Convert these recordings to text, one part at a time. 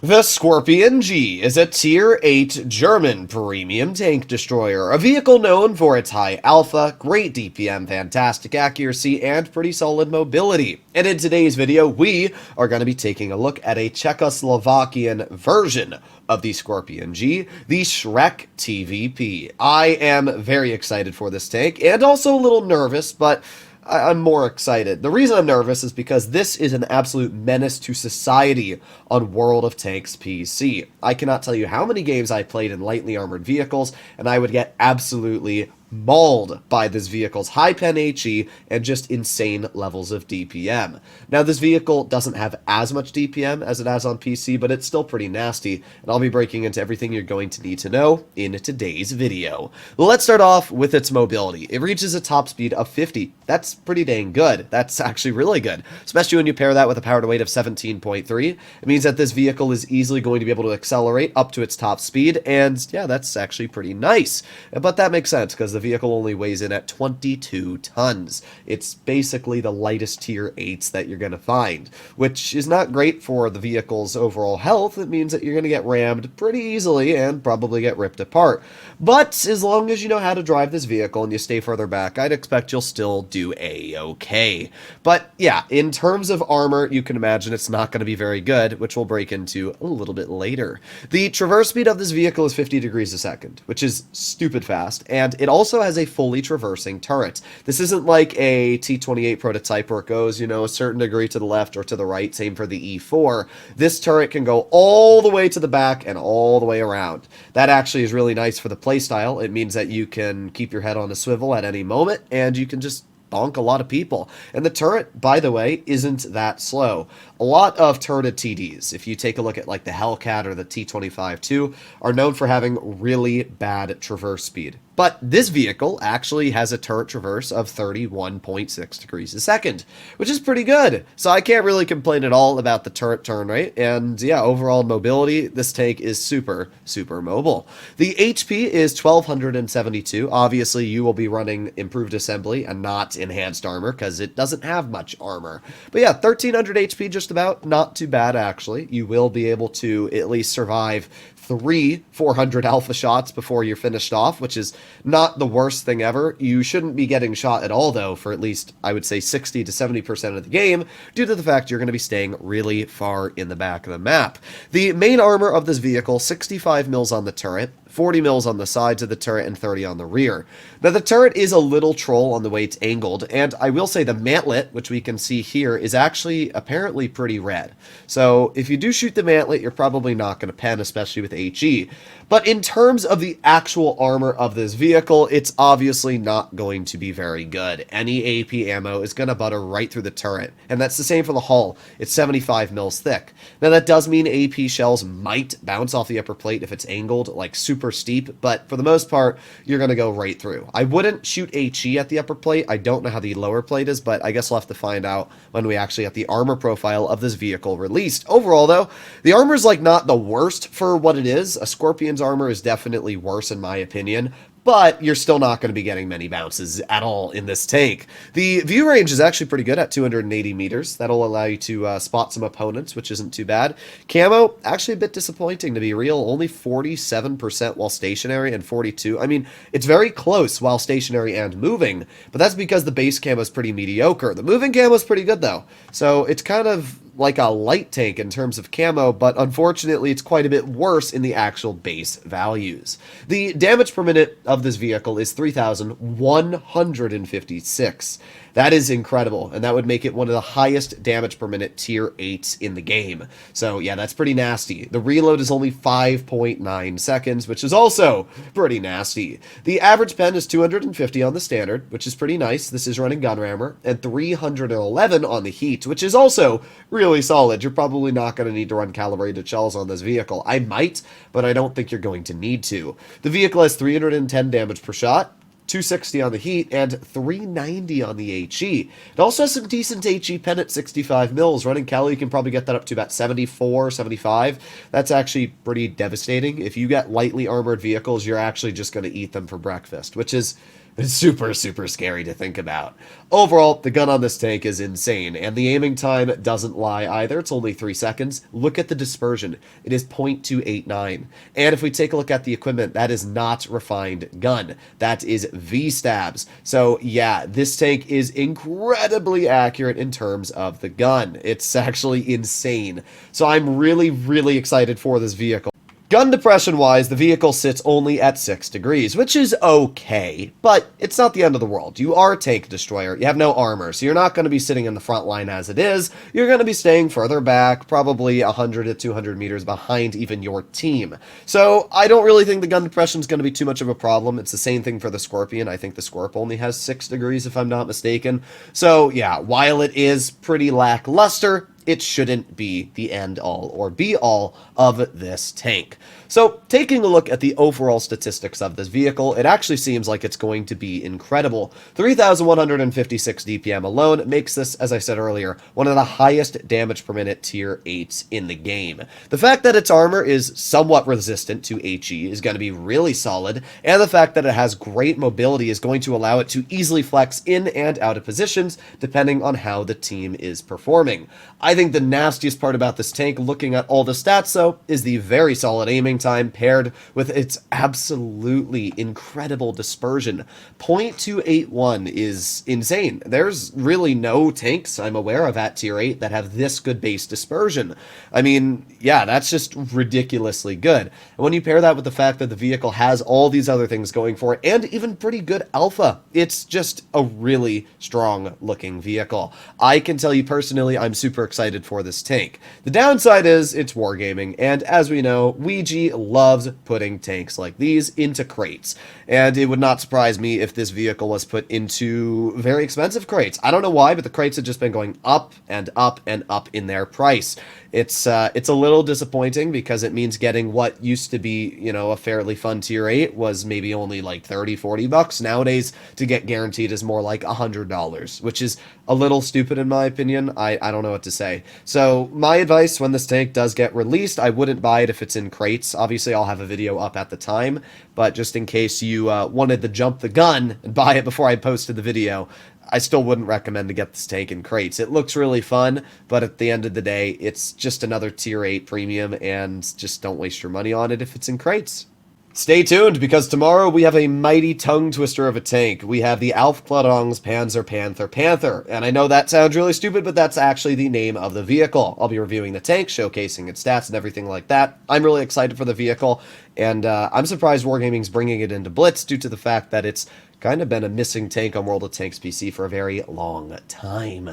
The Skorpion G is a Tier 8 German premium tank destroyer, a vehicle known for its high alpha, great DPM, fantastic accuracy, and pretty solid mobility. And in today's video, we are going to be taking a look at a Czechoslovakian version of the Skorpion G, the Shrek TVP. I am very excited for this tank, and also a little nervous, but I'm more excited. The reason I'm nervous is because this is an absolute menace to society on World of Tanks PC. I cannot tell you how many games I played in lightly armored vehicles, and I would get absolutely mauled by this vehicle's high pen HE and just insane levels of DPM. Now, this vehicle doesn't have as much DPM as it has on PC, but it's still pretty nasty, and I'll be breaking into everything you're going to need to know in today's video. Let's start off with its mobility. It reaches a top speed of 50. That's pretty dang good. That's actually really good, especially when you pair that with a power to weight of 17.3. It means that this vehicle is easily going to be able to accelerate up to its top speed, and yeah, that's actually pretty nice. But that makes sense because the vehicle only weighs in at 22 tons. It's basically the lightest tier 8s that you're going to find, which is not great for the vehicle's overall health. It means that you're going to get rammed pretty easily and probably get ripped apart. But as long as you know how to drive this vehicle and you stay further back, I'd expect you'll still do a-okay. But yeah, in terms of armor, you can imagine it's not going to be very good, which we'll break into a little bit later. The traverse speed of this vehicle is 50 degrees a second, which is stupid fast, and it also has a fully traversing turret. This isn't like a T-28 prototype where it goes, a certain degree to the left or to the right, same for the E4. This turret can go all the way to the back and all the way around. That actually is really nice for the playstyle. It means that you can keep your head on a swivel at any moment, and you can just bonk a lot of people. And the turret, by the way, isn't that slow. A lot of turreted TDs, if you take a look at like the Hellcat or the T25-2, are known for having really bad traverse speed. But this vehicle actually has a turret traverse of 31.6 degrees a second, which is pretty good. So I can't really complain at all about the turret turn rate. And yeah, overall mobility, this tank is super, super mobile. The HP is 1272. Obviously, you will be running improved assembly and not enhanced armor because it doesn't have much armor. But yeah, 1300 HP just about, not too bad actually. You will be able to at least survive 3 400 alpha shots before you're finished off, which is not the worst thing ever. You shouldn't be getting shot at all, though, for at least, I would say, 60 to 70% of the game, due to the fact you're going to be staying really far in the back of the map. The main armor of this vehicle, 65 mils on the turret, 40 mils on the sides of the turret, and 30 on the rear. Now, the turret is a little troll on the way it's angled, and I will say the mantlet, which we can see here, is actually apparently pretty red. So if you do shoot the mantlet, you're probably not going to pen, especially with HE. But in terms of the actual armor of this vehicle, it's obviously not going to be very good. Any AP ammo is going to butter right through the turret, and that's the same for the hull. It's 75 mils thick. Now, that does mean AP shells might bounce off the upper plate if it's angled, like super steep, but for the most part, you're going to go right through. I wouldn't shoot HE at the upper plate. I don't know how the lower plate is, but I guess we'll have to find out when we actually have the armor profile of this vehicle released. Overall, though, the armor is like not the worst for what it is. A Scorpion's armor is definitely worse in my opinion, but you're still not going to be getting many bounces at all in this tank. The view range is actually pretty good at 280 meters. That'll allow you to spot some opponents, which isn't too bad. Camo, actually a bit disappointing to be real. Only 47% while stationary and 42. I mean, it's very close while stationary and moving, but that's because the base camo is pretty mediocre. The moving camo is pretty good, though. So it's kind of like a light tank in terms of camo, but unfortunately it's quite a bit worse in the actual base values. The damage per minute of this vehicle is 3,156. That is incredible, and that would make it one of the highest damage per minute tier 8s in the game. So yeah, that's pretty nasty. The reload is only 5.9 seconds, which is also pretty nasty. The average pen is 250 on the standard, which is pretty nice. This is running gun rammer, and 311 on the heat, which is also really solid. You're probably not going to need to run calibrated shells on this vehicle. I might, but I don't think you're going to need to. The vehicle has 310 damage per shot, 260 on the heat, and 390 on the HE. It also has some decent HE pen at 65 mils. Running Cali, you can probably get that up to about 74, 75. That's actually pretty devastating. If you get lightly armored vehicles, you're actually just going to eat them for breakfast, which is It's super, super scary to think about. Overall, the gun on this tank is insane, and the aiming time doesn't lie either. It's only 3 seconds. Look at the dispersion. It is 0.289. And if we take a look at the equipment, that is not refined gun. That is V-stabs. So yeah, this tank is incredibly accurate in terms of the gun. It's actually insane. So I'm really, really excited for this vehicle. Gun depression-wise, the vehicle sits only at 6 degrees, which is okay, but it's not the end of the world. You are a tank destroyer, you have no armor, so you're not going to be sitting in the front line as it is. You're going to be staying further back, probably 100 to 200 meters behind even your team. So I don't really think the gun depression is going to be too much of a problem. It's the same thing for the Skorpion. I think the Skorp only has 6 degrees if I'm not mistaken. So yeah, while it is pretty lackluster, it shouldn't be the end-all or be-all of this tank. So, taking a look at the overall statistics of this vehicle, it actually seems like it's going to be incredible. 3,156 DPM alone makes this, as I said earlier, one of the highest damage per minute tier 8s in the game. The fact that its armor is somewhat resistant to HE is going to be really solid, and the fact that it has great mobility is going to allow it to easily flex in and out of positions, depending on how the team is performing. I think the nastiest part about this tank, looking at all the stats though, is the very solid aiming time paired with its absolutely incredible dispersion. 0.281 is insane. There's really no tanks I'm aware of at tier 8 that have this good base dispersion. I mean, yeah, that's just ridiculously good. And when you pair that with the fact that the vehicle has all these other things going for it, and even pretty good alpha, it's just a really strong looking vehicle. I can tell you personally, I'm super excited for this tank. The downside is it's wargaming, and as we know, Ouija loves putting tanks like these into crates, and it would not surprise me if this vehicle was put into very expensive crates. I don't know why, but the crates have just been going up and up and up in their price. It's a little disappointing because it means getting what used to be, you know, a fairly fun tier 8 was maybe only like 30, 40 bucks. Nowadays, to get guaranteed is more like $100, which is a little stupid in my opinion. I don't know what to say. So my advice when this tank does get released, I wouldn't buy it if it's in crates. Obviously, I'll have a video up at the time, but just in case you wanted to jump the gun and buy it before I posted the video, I still wouldn't recommend to get this tank in crates. It looks really fun, but at the end of the day, it's just another tier 8 premium, and just don't waste your money on it if it's in crates. Stay tuned, because tomorrow we have a mighty tongue twister of a tank. We have the Aufklärungs Panzer Panther, and I know that sounds really stupid, but that's actually the name of the vehicle. I'll be reviewing the tank, showcasing its stats and everything like that. I'm really excited for the vehicle, and I'm surprised Wargaming's bringing it into Blitz due to the fact that it's kind of been a missing tank on World of Tanks PC for a very long time.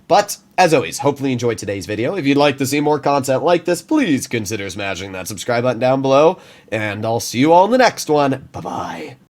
But, as always, hopefully you enjoyed today's video. If you'd like to see more content like this, please consider smashing that subscribe button down below, and I'll see you all in the next one. Bye-bye.